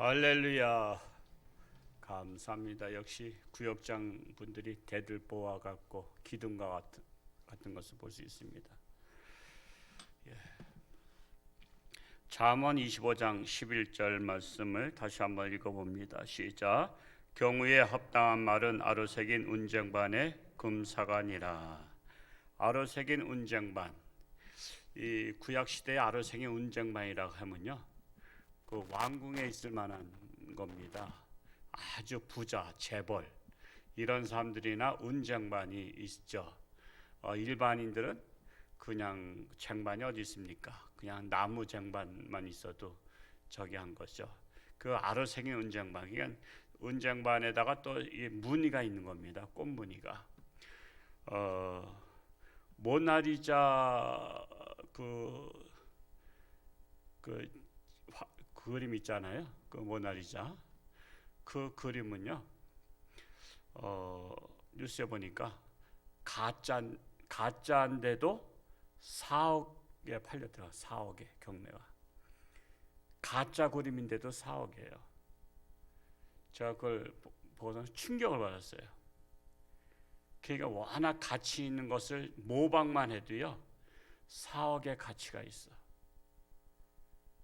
할렐루야. 감사합니다. 역시 구역장 분들이 대들보와 같고 기둥과 같은 것을 볼 수 있습니다. 잠언 25장 11절 말씀을 다시 한번 읽어봅니다. 시작. 경우에 합당한 말은 아로새긴 운쟁반의 금사관이라. 아로새긴 운쟁반. 이 구약 시대의 아로새긴 운쟁반이라고 하면요, 그 왕궁에 있을 만한 겁니다. 아주 부자, 재벌 이런 사람들이나 운쟁반이 있죠. 일반인들은 그냥 쟁반이 어디 있습니까? 그냥 나무 쟁반만 있어도 저기 한 거죠. 그 아로새긴 운쟁반, 그러니까 운쟁반에다가 또 이 무늬가 있는 겁니다. 꽃무늬가. 모나리자 그 그림 있잖아요. 그 모나리자. 그 그림은요, 뉴스에 보니까 가짜인데도 4억에 팔렸더라. 4억에 경매가. 가짜 그림인데도 4억이에요. 제가 그걸 보고서 충격을 받았어요. 그러니까 워낙 가치 있는 것을 모방만 해도요, 4억의 가치가 있어.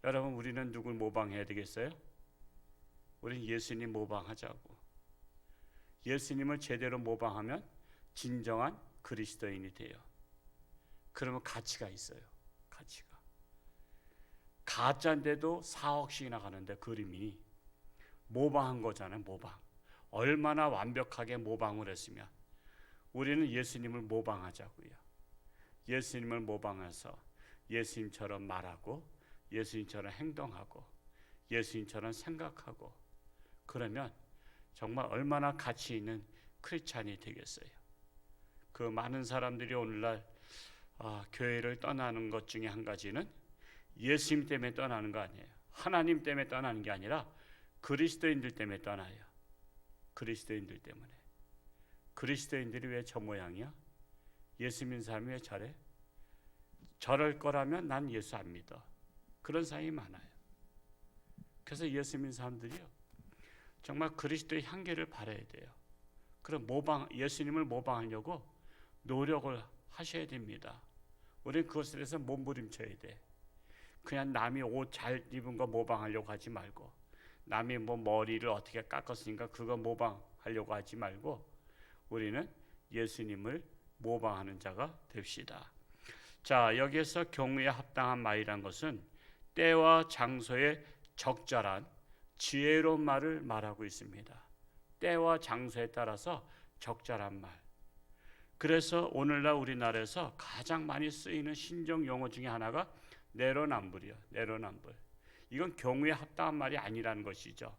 여러분, 우리는 누굴 모방해야 되겠어요? 우리는 예수님 모방하자고. 예수님을 제대로 모방하면 진정한 그리스도인이 돼요. 그러면 가치가 있어요. 가치가. 가짜인데도 4억씩이나 가는데 그림이 모방한 거잖아요. 모방. 얼마나 완벽하게 모방을 했으면. 우리는 예수님을 모방하자고요. 예수님을 모방해서 예수님처럼 말하고 예수님처럼 행동하고 예수님처럼 생각하고, 그러면 정말 얼마나 가치 있는 크리스찬이 되겠어요. 그 많은 사람들이 오늘날 교회를 떠나는 것 중에 한 가지는 예수님 때문에 떠나는 거 아니에요. 하나님 때문에 떠나는 게 아니라 그리스도인들 때문에 떠나요. 그리스도인들 때문에. 그리스도인들이 왜 저 모양이야? 예수 믿는 사람이 왜 저래? 저럴 거라면 난 예수 안 믿어. 그런 사람이 많아요. 그래서 예수 믿는 사람들이요, 정말 그리스도의 향기를 바라야 돼요. 그럼 예수님을 모방하려고 노력을 하셔야 됩니다. 우리는 그것에 대해서 몸부림쳐야 돼. 그냥 남이 옷 잘 입은 거 모방하려고 하지 말고, 남이 뭐 머리를 어떻게 깎았으니까 그거 모방하려고 하지 말고, 우리는 예수님을 모방하는 자가 됩시다. 자, 여기에서 경우에 합당한 말이란 것은 때와 장소에 적절한 지혜로운 말을 말하고 있습니다. 때와 장소에 따라서 적절한 말. 그래서 오늘날 우리나라에서 가장 많이 쓰이는 신종 용어 중에 하나가 내로남불이요. 내로남불. 이건 경우에 합당한 말이 아니라는 것이죠.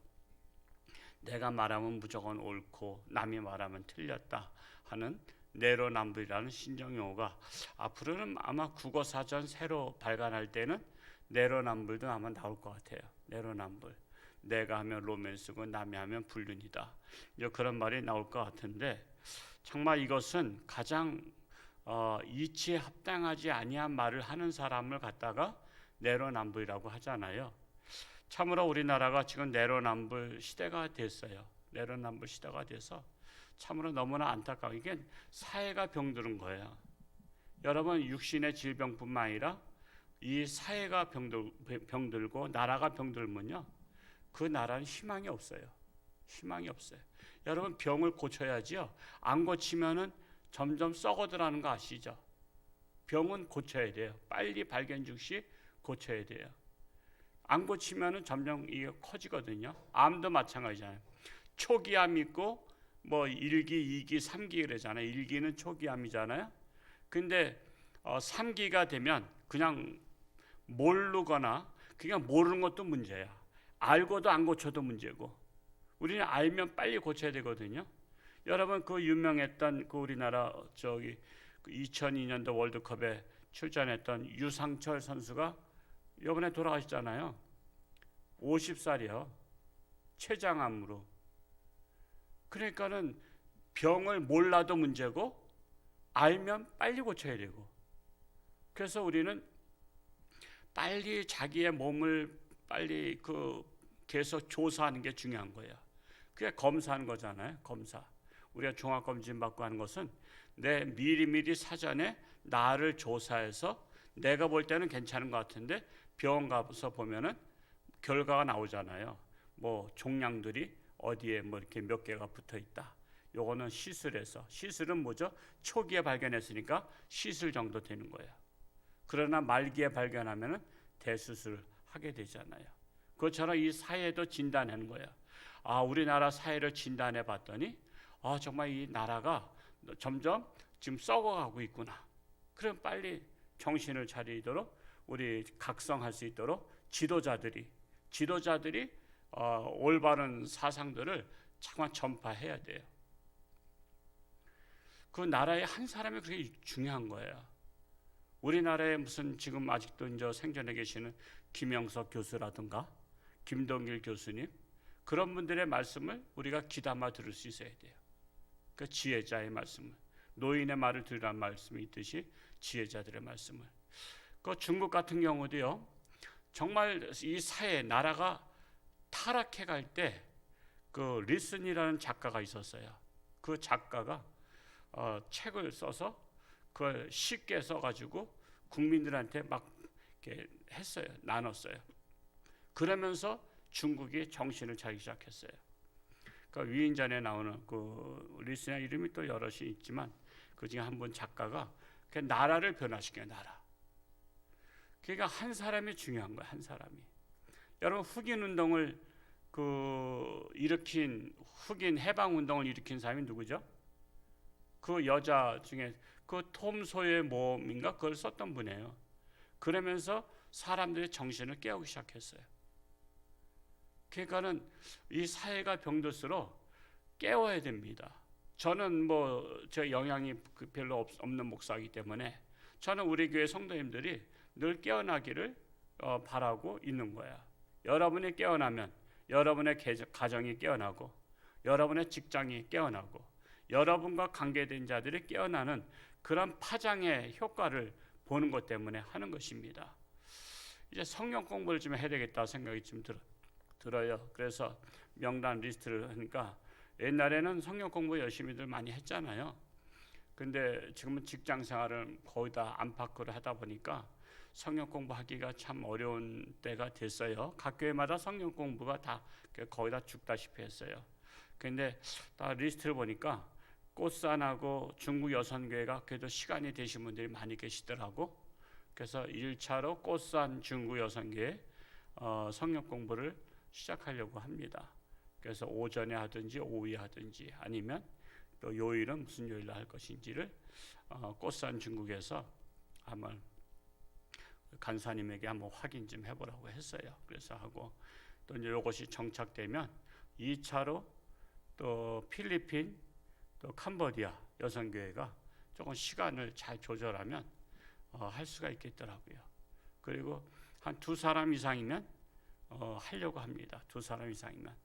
내가 말하면 무조건 옳고 남이 말하면 틀렸다 하는 내로남불이라는 신종 용어가 앞으로는 아마 국어사전 새로 발간할 때는 내로남불도 아마 나올 것 같아요. 내로남불. 내가 하면 로맨스고 남이 하면 불륜이다. 이제 그런 말이 나올 것 같은데, 정말 이것은 가장 이치에 합당하지 아니한 말을 하는 사람을 갖다가 내로남불이라고 하잖아요. 참으로 우리나라가 지금 내로남불 시대가 됐어요. 내로남불 시대가 돼서 참으로 너무나 안타까워. 이게 사회가 병드는 거예요. 여러분, 육신의 질병뿐만 아니라 이 사회가 병들고 나라가 병들면요, 그 나라는 희망이 없어요. 희망이 없어요. 여러분, 병을 고쳐야지요. 안 고치면은 점점 썩어들어가는 거 아시죠? 병은 고쳐야 돼요. 빨리 발견 즉시 고쳐야 돼요. 안 고치면은 점점 이게 커지거든요. 암도 마찬가지잖아요. 초기암 있고 뭐 1기, 2기, 3기 그러잖아요. 1기는 초기암이잖아요. 근데 3기가 되면 그냥 모르거나 그냥 모르는 것도 문제야. 알고도 안 고쳐도 문제고, 우리는 알면 빨리 고쳐야 되거든요. 여러분, 그 유명했던 그 우리나라 저기 2002년도 월드컵에 출전했던 유상철 선수가 이번에 돌아가셨잖아요. 50살이요. 췌장암으로. 그러니까는 병을 몰라도 문제고 알면 빨리 고쳐야 되고, 그래서 우리는 빨리 자기의 몸을 빨리 계속 조사하는 게 중요한 거예요. 그게 검사하는 거잖아요. 검사. 우리가 종합검진 받고 하는 것은 내 미리미리 사전에 나를 조사해서 내가 볼 때는 괜찮은 것 같은데 병원 가서 보면은 결과가 나오잖아요. 뭐 종양들이 어디에 뭐 이렇게 몇 개가 붙어 있다. 요거는 시술해서, 시술은 뭐죠? 초기에 발견했으니까 시술 정도 되는 거예요. 그러나 말기에 발견하면은 대수술 하게 되잖아요. 그것처럼 이 사회도 진단하는 거예요. 아, 우리나라 사회를 진단해 봤더니 아, 정말 이 나라가 점점 지금 썩어가고 있구나. 그럼 빨리 정신을 차리도록 우리 각성할 수 있도록 지도자들이 올바른 사상들을 정말 전파해야 돼요. 그 나라의 한 사람이 그렇게 중요한 거예요. 우리나라에 무슨 지금 아직도 이제 생존해 계시는 김영석 교수라든가 김동길 교수님, 그런 분들의 말씀을 우리가 귀담아 들을 수 있어야 돼요. 그 지혜자의 말씀을, 노인의 말을 들으라는 말씀이 있듯이 지혜자들의 말씀을. 그 중국 같은 경우도요, 정말 이 사회 나라가 타락해 갈 때 그 리슨이라는 작가가 있었어요. 그 작가가 책을 써서 그걸 쉽게 써가지고 국민들한테 막 이렇게 했어요. 나눴어요. 그러면서 중국이 정신을 차리기 시작했어요. 그 위인전에 나오는 그 리슨의 이름이 또 여럿이 있지만 그 중에 한 분 작가가 그 나라를 변화시켜요. 나라. 그러니까 한 사람이 중요한 거예요. 한 사람이. 여러분, 흑인 운동을 흑인 해방 운동을 일으킨 사람이 누구죠? 그 여자 중에 그 톰 소의 모험인가 그걸 썼던 분이에요. 그러면서 사람들의 정신을 깨우기 시작했어요. 그러니까는 이 사회가 병들수록 깨워야 됩니다. 저는 뭐 저 영향이 별로 없는 목사이기 때문에 저는 우리 교회 성도님들이 늘 깨어나기를 바라고 있는 거야. 여러분이 깨어나면 여러분의 가정이 깨어나고 여러분의 직장이 깨어나고 여러분과 관계된 자들이 깨어나는 그런 파장의 효과를 보는 것 때문에 하는 것입니다. 이제 성경 공부를 좀 해야 되겠다 생각이 좀 들어요. 그래서 명단 리스트를 하니까 옛날에는 성경 공부 열심히들 많이 했잖아요. 근데 지금은 직장 생활을 거의 다 안팎으로 하다 보니까 성경 공부하기가 참 어려운 때가 됐어요. 각 교회마다 성경 공부가 다 거의 다 죽다시피 했어요. 근데 다 리스트를 보니까 꽃산하고 중국 여선교회가 그래도 시간이 되신 분들이 많이 계시더라고. 그래서 1차로 꽃산 중국 여선교회 성경 공부를 시작하려고 합니다. 그래서 오전에 하든지 오후에 하든지 아니면 또 요일은 무슨 요일로 할 것인지를 꽃산 중국에서 한번 간사님에게 한번 확인 좀 해보라고 했어요. 그래서 하고 또 이제 이것이 정착되면 2차로 또 필리핀 또 캄보디아 여성교회가 조금 시간을 잘 조절하면 할 수가 있겠더라고요. 그리고 한 2사람 이상이면 하려고 합니다. 2사람 이상이면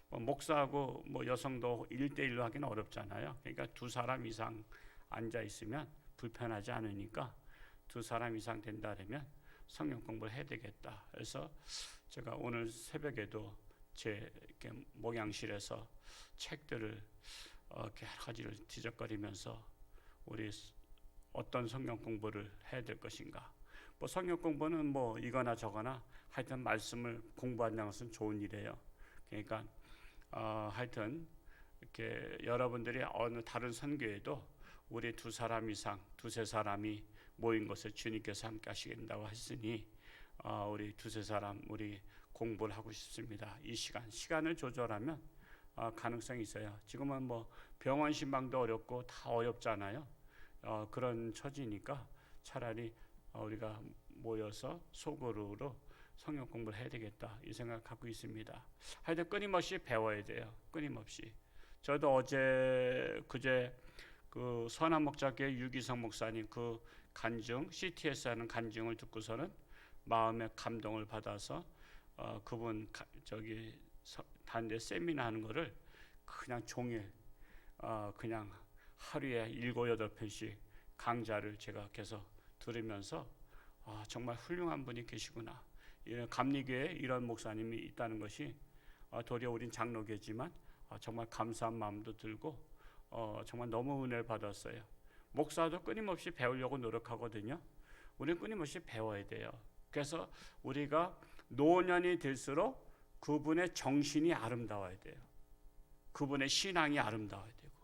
목사하고 뭐 여성도 1대1로 하기는 어렵잖아요. 그러니까 2사람 이상 앉아 있으면 불편하지 않으니까 2사람 이상 된다면 성경 공부를 해야 되겠다. 그래서 제가 오늘 새벽에도 제 이렇게 목양실에서 책들을 이렇게 여러 가지를 뒤적거리면서 우리 어떤 성경 공부를 해야 될 것인가. 뭐 성경 공부는 뭐 이거나 저거나 하여튼 말씀을 공부한다는 것은 좋은 일이에요. 그러니까 하여튼 이렇게 여러분들이 어느 다른 선교에도 우리 2사람 이상, 2-3사람이 모인 것을 주님께서 함께 하시겠다고 했으니 우리 2-3사람 우리 공부를 하고 싶습니다. 이 시간을 조절하면 가능성이 있어요. 지금은 뭐 병원 신방도 어렵고 다 어렵잖아요. 그런 처지니까 차라리 우리가 모여서 소그룹으로 성경 공부를 해야 되겠다 이 생각을 갖고 있습니다. 하여튼 끊임없이 배워야 돼요. 끊임없이. 저도 그제 그 선한목자교회 유기성 목사님 그 간증 CTS 하는 간증을 듣고서는 마음의 감동을 받아서 그분 단대 세미나 하는 거를 그냥 종일 그냥 하루에 7-8편씩 강좌를 제가 계속 들으면서 정말 훌륭한 분이 계시구나. 감리교회에 이런 목사님이 있다는 것이 도리어 우린 장로교지만 정말 감사한 마음도 들고 정말 너무 은혜를 받았어요. 목사도 끊임없이 배우려고 노력하거든요. 우리는 끊임없이 배워야 돼요. 그래서 우리가 노년이 들수록 그분의 정신이 아름다워야 돼요. 그분의 신앙이 아름다워야 되고,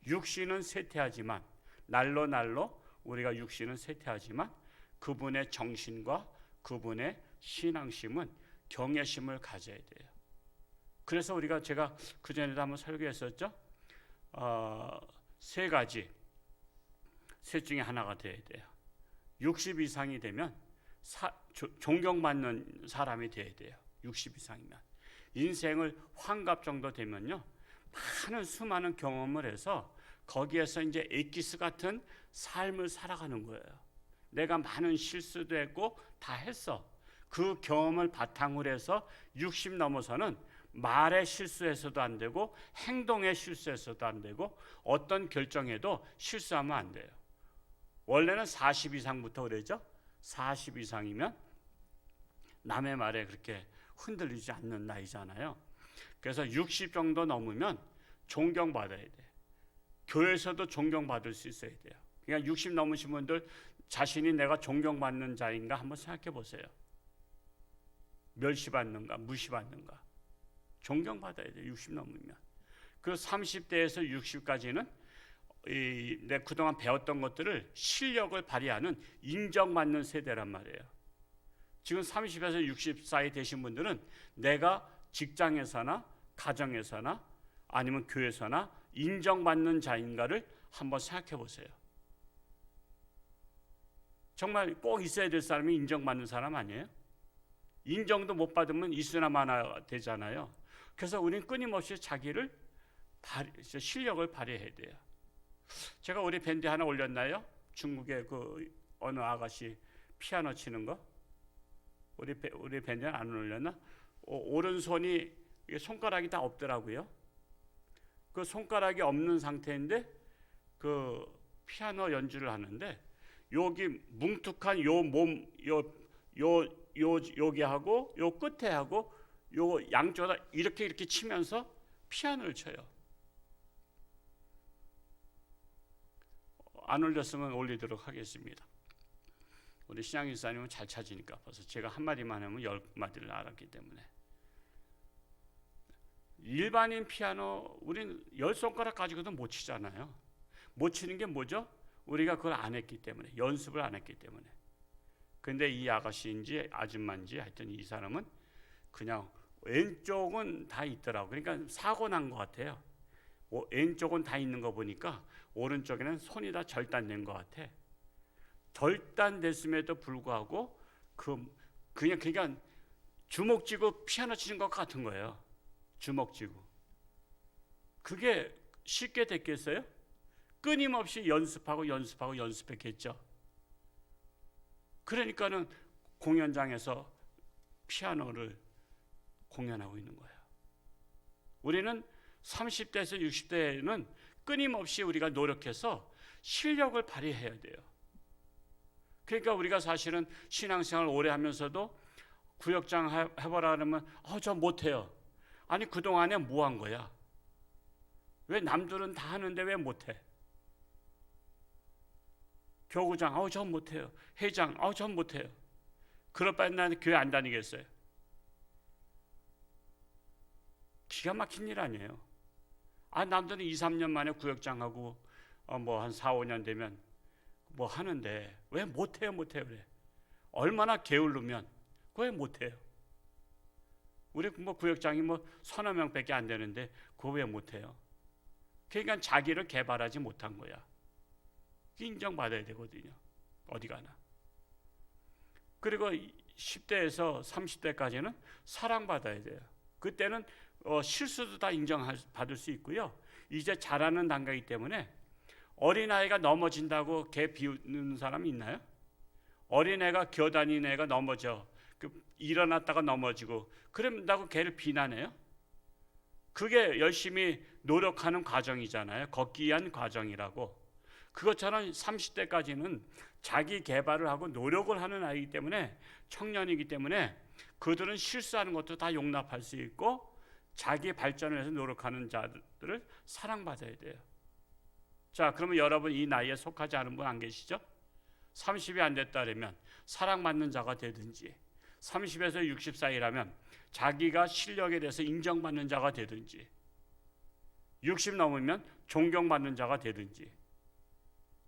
육신은 쇠퇴하지만 날로 우리가 육신은 쇠퇴하지만 그분의 정신과 그분의 신앙심은 경외심을 가져야 돼요. 그래서 제가 그전에도 한번 설교했었죠. 세 가지, 셋 중에 하나가 돼야 돼요. 60 이상이 되면 존경받는 사람이 돼야 돼요. 60 이상이면. 인생을 환갑 정도 되면요, 많은 수많은 경험을 해서 거기에서 이제 엑기스 같은 삶을 살아가는 거예요. 내가 많은 실수도 했고 다 했어. 그 경험을 바탕으로 해서 60 넘어서는 말에 실수해서도 안 되고 행동에 실수해서도 안 되고 어떤 결정에도 실수하면 안 돼요. 원래는 40 이상부터 그러죠. 40 이상이면 남의 말에 그렇게 흔들리지 않는 나이잖아요. 그래서 60 정도 넘으면 존경받아야 돼. 교회에서도 존경받을 수 있어야 돼요. 그러니까 60 넘으신 분들 자신이 내가 존경받는 자인가 한번 생각해 보세요. 멸시받는가 무시받는가. 존경받아야 돼요. 60 넘으면. 그 30대에서 60까지는 내 그동안 배웠던 것들을 실력을 발휘하는 인정받는 세대란 말이에요. 지금 30에서 60 사이 되신 분들은 내가 직장에서나 가정에서나 아니면 교회에서나 인정받는 자인가를 한번 생각해 보세요. 정말 꼭 있어야 될 사람이 인정받는 사람 아니에요? 인정도 못 받으면 이수나 마나 되잖아요. 그래서 우리는 끊임없이 자기를 실력을 발휘해야 돼요. 제가 우리 밴드 하나 올렸나요? 중국의 그 어느 아가씨 피아노 치는 거? 우리 밴드는 안 올렸나? 오른손이 손가락이 다 없더라고요. 그 손가락이 없는 상태인데 그 피아노 연주를 하는데 여기 뭉툭한 요 몸 여기 하고 요 끝에 하고 요 양쪽으로 이렇게 치면서 피아노를 쳐요. 안 올렸으면 올리도록 하겠습니다. 우리 신앙인사님은 잘 찾으니까 벌써 제가 한마디만 하면 10마디를 알았기 때문에. 일반인 피아노 우린 10손가락 가지고도 못 치잖아요. 못 치는 게 뭐죠? 우리가 그걸 안 했기 때문에, 연습을 안 했기 때문에. 근데 이 아가씨인지 아줌마인지 하여튼 이 사람은 그냥 왼쪽은 다 있더라고. 그러니까 사고 난 것 같아요. 왼쪽은 다 있는 거 보니까 오른쪽에는 손이 다 절단된 것 같아. 절단됐음에도 불구하고 그냥 주먹 쥐고 피아노 치는 것 같은 거예요. 주먹 쥐고. 그게 쉽게 됐겠어요? 끊임없이 연습했겠죠. 그러니까는 공연장에서 피아노를 공연하고 있는 거예요. 우리는 30대에서 60대에는 끊임없이 우리가 노력해서 실력을 발휘해야 돼요. 그러니까 우리가 사실은 신앙생활 오래 하면서도 구역장 해보라 그러면 저 못해요. 아니 그동안에 뭐 한 거야? 왜 남들은 다 하는데 왜 못해? 교구장 전 못해요. 회장 전 못해요. 그럴 바엔 나는 교회 안 다니겠어요. 기가 막힌 일 아니에요. 남들은 2, 3년 만에 구역장하고 뭐 한 4, 5년 되면 뭐 하는데 왜 못해요 그래. 얼마나 게으르면 왜 못해요. 우리 뭐 구역장이 뭐 서너 명밖에 안 되는데 그거 왜 못해요. 그러니까 자기를 개발하지 못한 거야. 인정받아야 되거든요. 어디 가나. 그리고 10대에서 30대까지는 사랑받아야 돼요. 그때는 실수도 다 인정받을 수 있고요. 이제 잘하는 단계이기 때문에 어린아이가 넘어진다고 개 비우는 사람이 있나요? 어린애가 기어다니는 애가 넘어져. 일어났다가 넘어지고 그런다고 개를 비난해요? 그게 열심히 노력하는 과정이잖아요. 걷기 위한 과정이라고. 그것처럼 30대까지는 자기 개발을 하고 노력을 하는 아이이기 때문에 청년이기 때문에 그들은 실수하는 것도 다 용납할 수 있고 자기 발전을 위해서 노력하는 자들을 사랑받아야 돼요. 자, 그러면 여러분 이 나이에 속하지 않은 분 안 계시죠? 30이 안 됐다면 사랑받는 자가 되든지, 30에서 60 사이라면 자기가 실력에 대해서 인정받는 자가 되든지, 60 넘으면 존경받는 자가 되든지,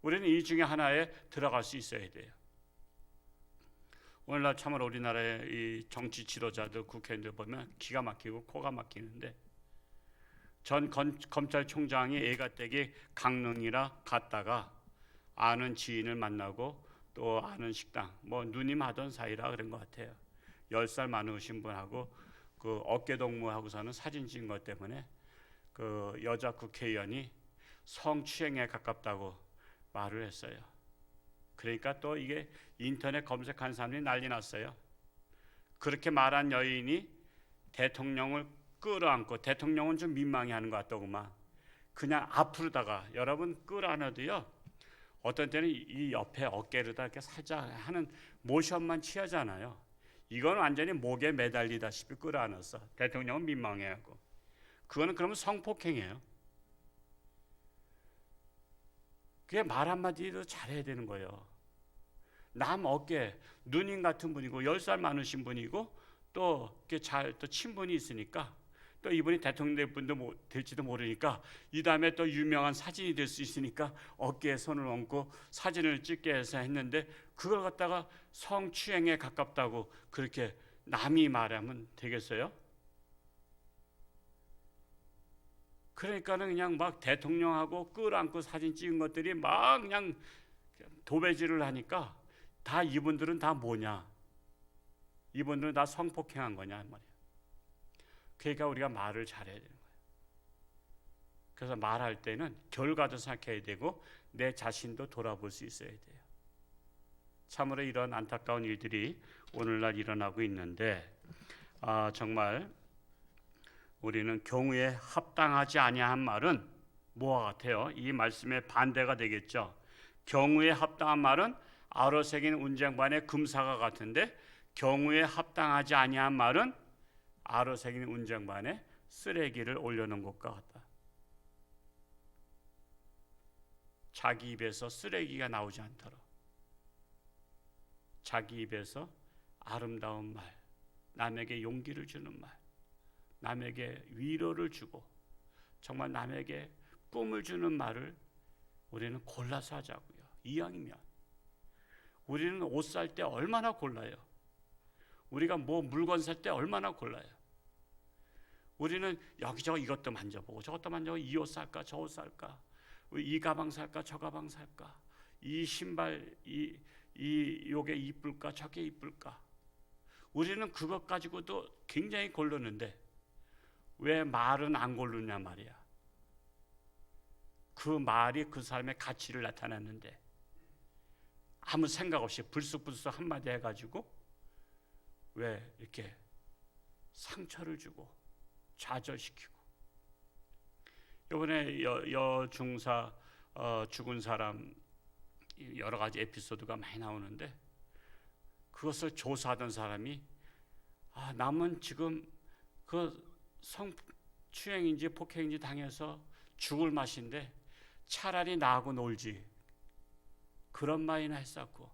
우리는 이 중에 하나에 들어갈 수 있어야 돼요. 오늘날 참으로 우리나라의 이 정치 지도자들, 국회의원들 보면 기가 막히고 코가 막히는데, 전 검찰총장이 애가댁이 강릉이라 갔다가 아는 지인을 만나고 또 아는 식당, 뭐 누님 하던 사이라 그런 것 같아요. 10살 많으신 분하고 그 어깨 동무하고서는 사진 찍은 것 때문에 그 여자 국회의원이 성추행에 가깝다고 말을 했어요. 그러니까 또 이게 인터넷 검색한 사람들이 난리 났어요. 그렇게 말한 여인이 대통령을 끌어안고, 대통령은 좀 민망해하는 것 같더구만, 그냥 앞으로다가, 여러분 끌어안아도요 어떤 때는 이 옆에 어깨로다 이렇게 살짝 하는 모션만 취하잖아요. 이건 완전히 목에 매달리다시피 끌어안았어. 대통령은 민망해하고. 그거는 그러면 성폭행이에요. 그게 말 한마디도 잘해야 되는 거예요. 남 어깨, 누님 같은 분이고 10살 많으신 분이고 또 이렇게 잘 또 친분이 있으니까, 또 이분이 대통령 될 분도 될지도 모르니까 이 다음에 또 유명한 사진이 될 수 있으니까 어깨에 손을 얹고 사진을 찍게 해서 했는데, 그걸 갖다가 성추행에 가깝다고 그렇게 남이 말하면 되겠어요? 그러니까는 그냥 막 대통령하고 끌어안고 사진 찍은 것들이 막 그냥 도배질을 하니까, 다 이분들은 다 뭐냐? 이분들은 다 성폭행한 거냐 말이야. 그러니까 우리가 말을 잘해야 되는 거예요. 그래서 말할 때는 결과도 생각해야 되고 내 자신도 돌아볼 수 있어야 돼요. 참으로 이런 안타까운 일들이 오늘날 일어나고 있는데, 정말 우리는 경우에 합당하지 아니한 말은 뭐와 같아요? 이 말씀의 반대가 되겠죠. 경우에 합당한 말은 아로새긴 운쟁반의 금사가 같은데, 경우에 합당하지 아니한 말은 아로새긴 운쟁반에 쓰레기를 올려놓은 것과 같다. 자기 입에서 쓰레기가 나오지 않도록, 자기 입에서 아름다운 말, 남에게 용기를 주는 말, 남에게 위로를 주고 정말 남에게 꿈을 주는 말을 우리는 골라서 하자고요. 이왕이면 우리는 옷 살 때 얼마나 골라요. 우리가 뭐 물건 살 때 얼마나 골라요. 우리는 여기저기 이것도 만져보고 저것도 만져보고, 이 옷 살까 저 옷 살까, 이 가방 살까 저 가방 살까, 이 신발 요게 이쁠까 저게 이쁠까. 우리는 그것 가지고도 굉장히 고르는데 왜 말은 안 고르냐 말이야. 그 말이 그 사람의 가치를 나타냈는데 아무 생각 없이 불쑥불쑥 한마디 해가지고 왜 이렇게 상처를 주고 좌절시키고. 이번에 여중사 죽은 사람 여러 가지 에피소드가 많이 나오는데, 그것을 조사하던 사람이 남은 지금 그 성추행인지 폭행인지 당해서 죽을 맛인데 차라리 나하고 놀지, 그런 말이나 했었고,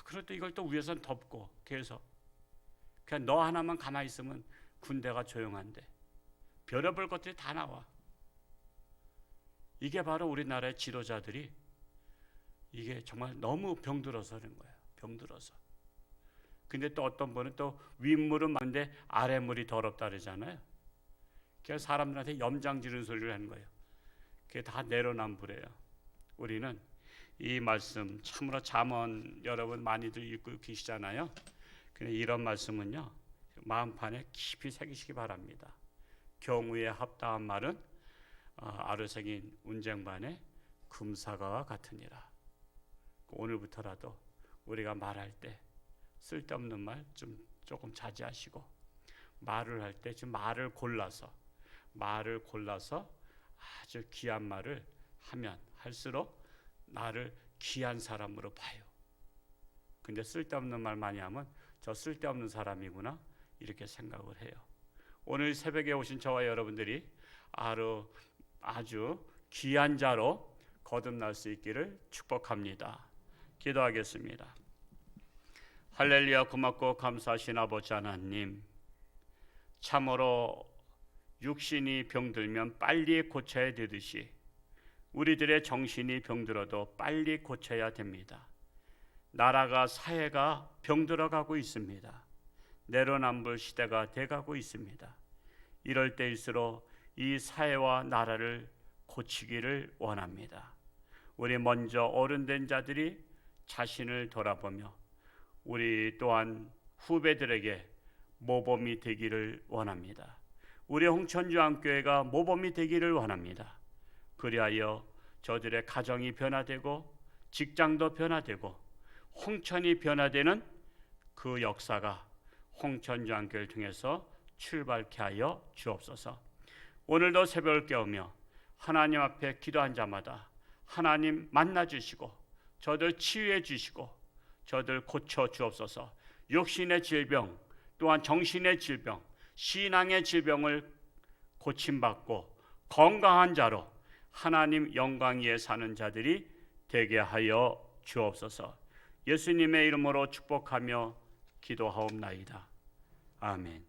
그럴 때 이걸 또 위에선 덮고 계속 그냥 너 하나만 가만히 있으면 군대가 조용한데 별의별 것들이 다 나와. 이게 바로 우리나라의 지도자들이 이게 정말 너무 병들어서 그런 거예요. 병들어서. 근데 또 어떤 분은 또 윗물은 많은데 아랫물이 더럽다 그러잖아요. 그래서 사람들한테 염장 지르는 소리를 하는 거예요. 그게 다 내로남불이에요. 우리는 이 말씀 참으로 잠언 여러분 많이들 읽고 계시잖아요. 근데 이런 말씀은요 마음판에 깊이 새기시기 바랍니다. 경우에 합당한 말은 아르새긴 운쟁반의 금사과와 같으니라. 오늘부터라도 우리가 말할 때 쓸데없는 말 좀 조금 자제하시고, 말을 할 때 좀 말을 골라서 아주 귀한 말을 하면 할수록 나를 귀한 사람으로 봐요. 근데 쓸데없는 말 많이 하면 저 쓸데없는 사람이구나 이렇게 생각을 해요. 오늘 새벽에 오신 저와 여러분들이 아주 귀한 자로 거듭날 수 있기를 축복합니다. 기도하겠습니다. 할렐루야. 고맙고 감사하신 아버지 하나님, 참으로 육신이 병들면 빨리 고쳐야 되듯이 우리들의 정신이 병들어도 빨리 고쳐야 됩니다. 나라가, 사회가 병들어가고 있습니다. 내로남불 시대가 돼가고 있습니다. 이럴 때일수록 이 사회와 나라를 고치기를 원합니다. 우리 먼저 어른된 자들이 자신을 돌아보며 우리 또한 후배들에게 모범이 되기를 원합니다. 우리 홍천주안교회가 모범이 되기를 원합니다. 그리하여 저들의 가정이 변화되고 직장도 변화되고 홍천이 변화되는 그 역사가 홍천주안교회를 통해서 출발케 하여 주옵소서. 오늘도 새벽을 깨우며 하나님 앞에 기도한 자마다 하나님 만나 주시고 저들 치유해 주시고 저들 고쳐 주옵소서. 육신의 질병 또한 정신의 질병, 신앙의 질병을 고침받고 건강한 자로 하나님 영광 위에 사는 자들이 되게 하여 주옵소서. 예수님의 이름으로 축복하며 기도하옵나이다. 아멘.